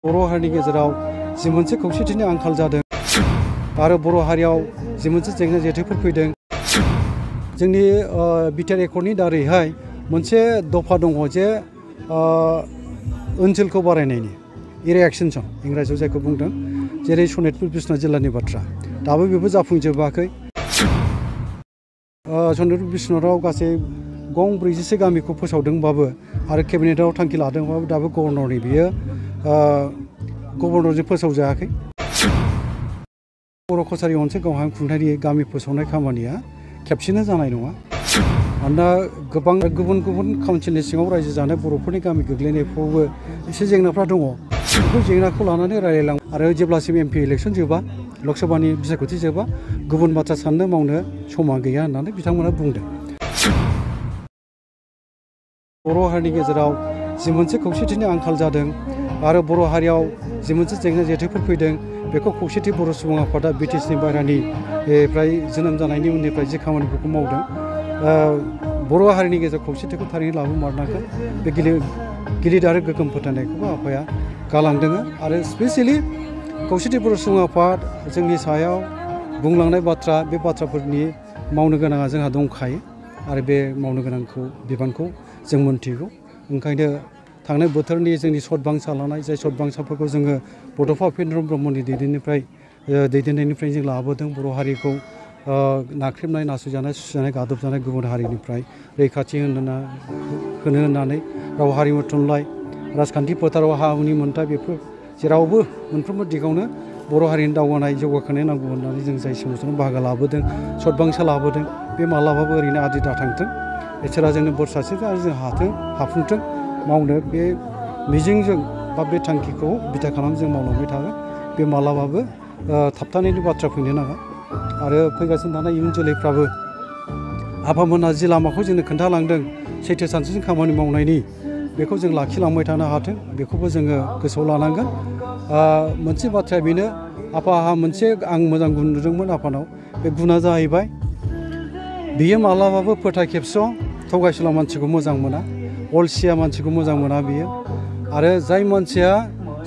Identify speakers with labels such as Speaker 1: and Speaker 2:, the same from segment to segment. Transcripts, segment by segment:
Speaker 1: बर' हारिनि गेजेराव जि मोनसे खौसेथिनि आंखाल जादों आरो बर' हारियाव जि मोनसे जेंना जेथोफोर फैदों जोंनि बिटिआर एकर्डनि दारैहाय मोनसे दफा दङ जे ओनसोलखौ बारायनायनि एरिया एक्सटेनसन इंराजियाव जायखौ बुंदों जेरै सनितपुर बिश्वनाथ जिल्लानि बाथ्रा दाबो बेबो जाफुंजोबाखै सनितपुर बिश्वनाथाव गासै गं 40 गामिखौ फोसावदोंबाबो आरो केबिनेटआव थांखि लादोंबाबो दाबो गभर्नरनि बियो गभर्नरजों फोसावजायाखै बर' कसारि अनसाय गावहा खुंथायनि गामि फोसावनाय खामानिया खेबसेनो जानाय नङा मानोना गोबां गुबुन गुबुन काउन्सिलनि सिङाव रायजो जानाय बर'फोरनि गामि गोग्लैनायफ्रावबो एसे जेंनाफ्रा दङ बेखौ जेंनाखौ लानानै रायलायलां आरो जेब्लासिम एमपि इलेक्सन जोबा लकसभानि बिसायख'थि जोबा गुबुन बाथ्रा साननो मावनो समा गैया होननानै बिथांमोना बुंदों बर' हारिनि गेजेराव जि मोनसे खौसेथिनि आंखाल जादों आरो बर' हारियाव जि मोनसे जेंना जेथोफोर फैदों बेखौ खौसेथि बर' सुबुं आफादा बिटिसिनि बायह्रानिफ्राय जोनोम जानायनि उननिफ्राय जि खामानिफोरखौ मावदों बर' हारिनि गेजेराव खौसेथिखौ थारैनो लाबोमारनांगोन बे गिलिर आरो गोग्गोम फोथायनायखौबो आफाया गालांदों आरो स्पेसियेलि खौसेथि बर' सुबुं आफाद जोंनि सायाव बुंलांनाय बाथ्रा बे बाथ्राफोरनि मावनो गोनाङा जोंहा दंखायो आरो बे मावनो गोनांखौ बिबानखौ जों मोनथिगौ ओंखायनो थांनाय बोथोरनि जोंनि सतबांसा लानाय जाय सतबांसाफोरखौ जोङो बड'फा उपेन्द्र ब्रह्मनि दैदेननायनिफ्राय जों लाबोदों बर' हारिखौ नाख्रेबनाय नासयजानाय सुसिजानाय गादबजानाय गुबुन हारिनिफ्राय रैखाथि होनो होननानै राव हारिमु थुनलाइ राजखान्थि फोथाराव हा हुनि मोन्थाय बेफोर जेरावबो मोनफ्रोमबो दिगावनो बर' हारिनि दावगानाय जौगाखांनाय नांगौ होननानै जों जाय सोमावसाराव बाहागो लाबोदों सतबांसा लाबोदों बे मालाबाबो ओरैनो आद्रि दाथांथों इसोरा जोंनो बोर सारस्रिथों आरो जों हाफुंथों मावनो बे मिजिंजों बा बे थांखिखौ बिथा खालामनानै जों मावलांबाय थागोन बे मालाबाबो थाबथानायनि बाथ्रा फैनो नाङा आरो फैगासिनो थानाय इयुन जोलैफ्राबो आफामोनहा जि लामाखौ जोंनो खोन्थालांदों सैथो सानस्रिजों खामानि मावनायनि बेखौ जों लाखिलांबाय थानो हाथों बेखौबो जोङो गोसोआव लानांगोन मोनसे बाथ्राया बेनो आफाहा मोनसे आं मोजां गुन नुदोंमोन आफानाव बे गुना जाहैबाय बियो मालाबाबो फोथाय खेबस' थगायसुला मानसिखौ मोजां मोना अलसिया मानसिखौ मोजां मोना बियो आरो जाय मानसिया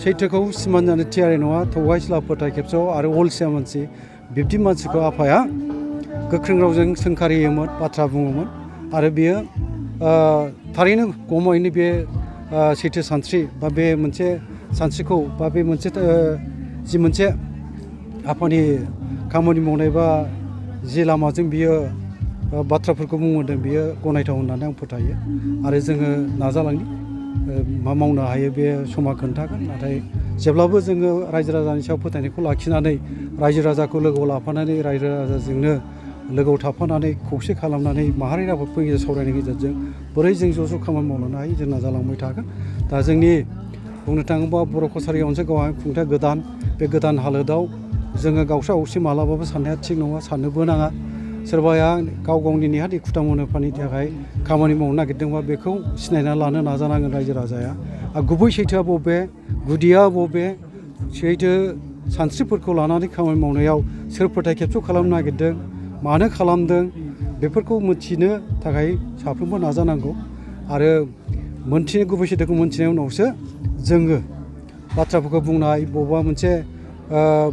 Speaker 1: सैथोखौ सिमान जानो थियारि नङा थगायसुला फोथाय खेबस' आरो अलसिया मानसि बिब्दि मानसिखौ आफाया गोख्रों रावजों सोंखारियोमोन बाथ्रा बुङोमोन आरो बियो थारैनो गमायैनो बे सैथो सानस्रि बा बे मोनसे सानस्रिखौ बा बे मोनसे जि मोनसे आफानि खामानि मावनाय बा जि लामाजों बियो बाथ्राफोरखौ बुंदों बियो गनायथाव होननानै आं फोथायो आरो जोङो नाजालांनि मा मावनो हायो बे समा खोन्थागोन नाथाय जेब्लाबो जोङो रायजो राजानि सायाव फोथायनायखौ लाखिनानै रायजो राजाखौ लोगोआव लाफानानै रायजो राजाजोंनो लोगोआव थाफानानै खौसे खालामनानै माहारियारि आफादफोरनि गेजेरजों सावरायनायनि गेजेरजों बोरै जों ज' ज' खामानि मावलांनो हायो जों नाजालांबाय थागोन दा जोंनि बुंनो थाङोबा बर' कसारि अनसाय गावहा खुंथाय गोदान बे गोदान हालोदाव जोङो गावस्रा गावस्रि मालाबाबो साननाया थिग नङा साननोबो नाङा सोरबाया गाव गावनि नेहाद एखुथा मुलाम्फानि थाखाय खामानि मावनो नागिरदोंबा बेखौ सिनायना लानो नाजानांगोन रायजो राजाया आरो गुबै सैथोआ बबे गुदिया बबे सैथो सानस्रिफोरखौ लानानै खामानि मावनायाव सोर फोथाय खेबस' खालामनो नागिरदों मानो खालामदों बेफोरखौ मिथिनो थाखाय साफ्रोमबो नाजानांगौ आरो मोनथिनो गुबै सैथोखौ मोनथिनायनि उनावसो जोङो बाथ्राफोरखौ बुंनाय बबेबा मोनसे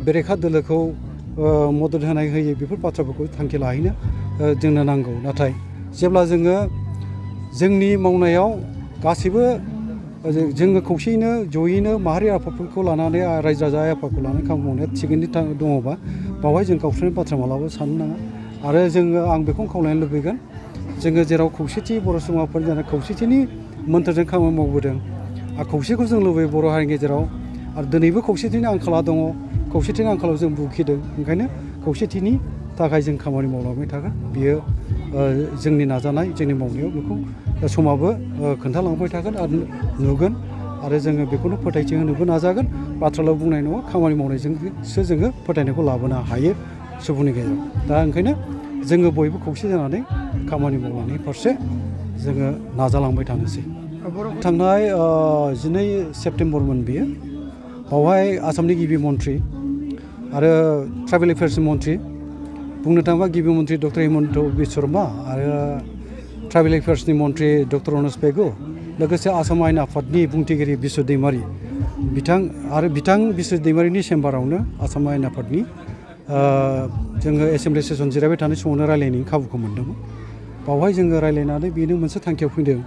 Speaker 1: बेरेखा दोलोखौ मदद होनाय होयै बेफोर बाथ्राफोरखौ थांखि लाहैनो जोंनो नांगौ नाथाय जेब्ला जोङो जोंनि मावनायाव गासैबो जोङो खौसेयैनो जयैनो माहारि आफादफोरखौ लानानै रायजो राजा आफादखौ लानानै खामानि मावनाया थिगैनो दङबा बावहाय जों गावस्रानि बाथ्रा मालाबाबो साननो नाङा आरो जोङो आं बेखौनो खावलायनो लुबैगोन जोङो जेराव खौसेथि बर' सुबुंफोर जानाय खौसेथिनि मोन्थोरजों खामानि मावबोदों आरो खौसेखौ जों लुबैयो बर' हारिनि गेजेराव आरो दिनैबो खौसेथिनि आंखाला दङ खौसेथिनि आंखालाव जों भुगिदों ओंखायनो खौसेथिनि थाखाय जों खामानि मावलांबाय थागोन बियो जोंनि नाजानाय जोंनि मावनायाव बेखौ समाबो खोन्थालांबाय थागोन आरो नुगोन आरो जोङो बेखौनो फोथायथि होनोबो नाजागोन बाथ्राल' बुंनाय नङा खामानि मावनायजोंसो जोङो फोथायनायखौ लाबोनो हायो सुबुंनि गेजेराव दा ओंखायनो जोङो बयबो खौसे जानानै खामानि मावलांनायनि फारसे जोङो नाजालांबाय थानोसै थांनाय 12 सेप्तेम्बरमोन बियो बावहाय आसामनि गिबि मन्थ्रि आरो ट्राइबेल एफेयार्सनि मन्थ्रि बुंनो थाङोबा गिबि मन्थ्रि डक्टर हिमन्त बिश्व शर्मा आरो ट्राइबेल एफेयार्सनि मन्थ्रि डक्टर अनस पेगु लोगोसे आसाम आयेन आफादनि बुंथिगिरि बिश्व दैमारि बिथां बिश्व दैमारिनि चेम्बारावनो आसाम आयेन आफादनि जोङो एसेम्बलि सेसन जिरायबाय थानाय समावनो रायलायनायनि खाबुखौ मोन्दोंमोन। बावहाय जोङो रायलायनानै बेनो मोनसे थांखियाव फैदों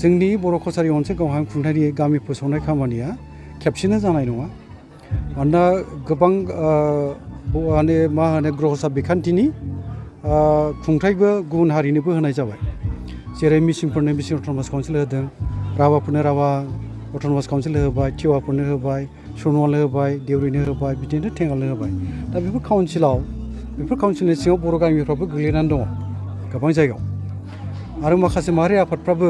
Speaker 1: जोंनि बर' कसारि ओनसोल गावहा खुंथायनि गामि फोसावनाय खामानिया खेबसेनो जानाय नङा। मानोना गोबां मा होनो ग्रहसा बिखान्थिनि खुंथायबो गुबुन हारिनोबो होनाय जाबाय। जेरै मिसिंफोरनो मिसिं अट'नमास काउन्सिल होदों, राभाफोरनो राभा अट'नमास काउन्सिल होबाय, टिवाफोरनो होबाय, सनवालनो होबाय, देउरिनो होबाय, बिदिनो टेंगालनो होबाय। दा बेफोर काउन्सिलनि सिङाव बर' गामिफ्राबो गोग्लैनानै दङ गोबां जायगायाव। आरो माखासे माहारि आफादफ्राबो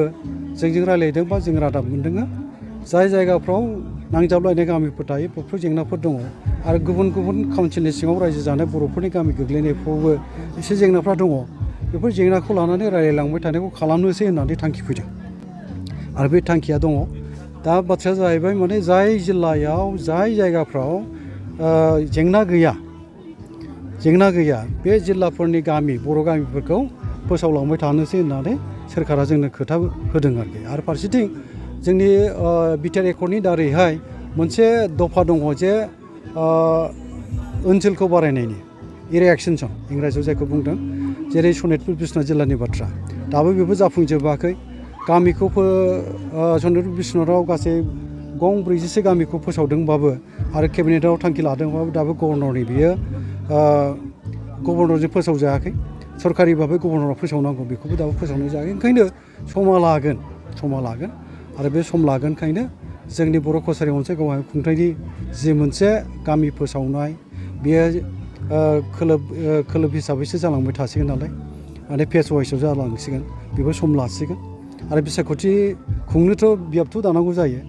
Speaker 1: जोंजों रायलायदों बा जों रादाब मोनदों जाय जायगाफ्राव नांजाबलायनाय गामिफोर थायो बेफोर जेंनाफोर दङ। आरो गुबुन गुबुन काउन्सिलनि सिङाव रायजो जानाय बर'फोरनि गामि गोग्लैनायफ्रावबो एसे जेंनाफ्रा दङ। बेफोर जेंनाखौ लानानै रायलायलांबाय थानायखौ खालामनोसै होननानै थांखि फैदों आरो बे थांखिया दङ। दा बाथ्राया जाहैबाय माने जाय जिल्लायाव जाय जायगाफ्राव जेंना गैया बे जिल्लाफोरनि बर' गामिफोरखौ फोसावलांबाय थानोसै होननानै सोरखारा जोंनो खोथा होदों आरोखि। आरो फारसेथिं जोंनि बिटिआर एकर्डनि दारैहाय मोनसे दफा दङ जे ओनसोलखौ बारायनायनि एरिया एक्सटेनसन इंराजियाव जायखौ बुंदों, जेरै सनितपुर बिश्वनाथ जिल्लानि बाथ्रा। दाबो बेबो जाफुंजोबाखै। गामिखौ सनितपुर बिश्वनाथाव गासै 46 गामिखौ फोसावदोंबाबो आरो केबिनेटआव थांखि लादोंबाबो दाबो गभर्नरजों फोसावजायाखै। सरकारि भाबै गभर्नरा फोसावनांगौ, बेखौबो दाबो फोसावनाय जायाखै। ओंखायनो समा लागोन आरो बे सम लागोनखायनो जोंनि बर' कसारि ओनसोल गावहा खुंथायनि जि मोनसे गामि फोसावनाय बेयो खोलोब हिसाबैसो जालांबाय थासिगोन नालाय, माने फेस वाइसआव जालांसिगोन, बेबो सम लासिगोन। आरो बिसायख'थि खुंनोथ' बियाबथ' दानांगौ जायो।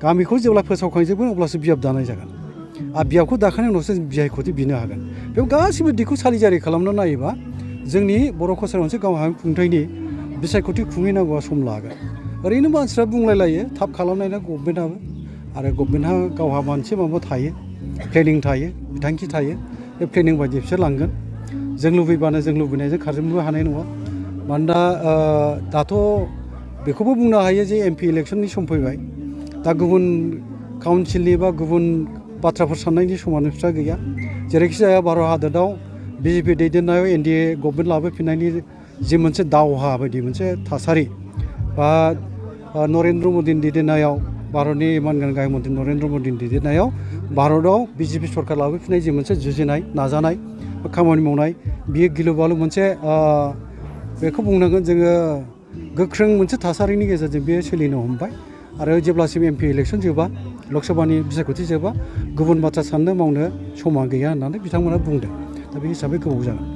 Speaker 1: गामिखौ जेब्ला फोसावखांजोबगोन अब्लासो बियाब दानाय जागोन। आरो बियाबखौ दाखांनायनि उनावसो बिसायख'थि बिनो हागोन। बेयाव गासिबो दिगखौ सारिजारि खालामना नायोबा जोंनि बर' कसारि ओनसोल गावहा खुंथायनि बिसायख'थि खुंहैनांगौआ सम लागोन। ओरैनो मानसिफ्रा बुंलायलायो थाब खालामनायना गभर्नमेन्टआबो, आरो गभर्नमेन्टहा गावहा मोनसे माबा थायो, प्लेनिं थायो, बिथांखि थायो। बे प्लेनिं बायदि बिसोर लांगोन। जों लुबैबानो जों लुबैनायजों खारजोबनोबो हानाय नङा। मानोना दाथ' बेखौबो बुंनो हायो जे एमपि इलेक्सननि सम फैबाय। दा गुबुन काउन्सिलनि बा गुबुन बाथ्राफोर साननायनि समानोफ्रा गैया। जेरैखि जाया भारत हादराव बिजेपि दैदेननायाव एनडिए गभर्नमेन्ट लाबोफिननायनि जि मोनसे दावहा बायदि मोनसे थासारि, बा नरेन्द्र मदिनि दैदेननायाव, भारतनि मानगोनां गाहाय मन्थ्रि नरेन्द्र मदिनि दैदेननायाव भारतआव बिजेपि सरकार लाबोफिननाय जि मोनसे जुजिनाय नाजानाय बा खामानि मावनाय, बियो गिलु बालु मोनसे बेखौ बुंनांगोन जोङो गोख्रों मोनसे थासारिनि गेजेरजों बेयो सोलिनो हमबाय। आरो जेब्लासिम एमपि इलेक्सन जोबा, लकसभानि बिसायख'थि जोबा, गुबुन बाथ्रा साननो मावनो समा गैया होननानै बिथांमोना बुंदों। दा बे हिसाबै गोबाव जागोन।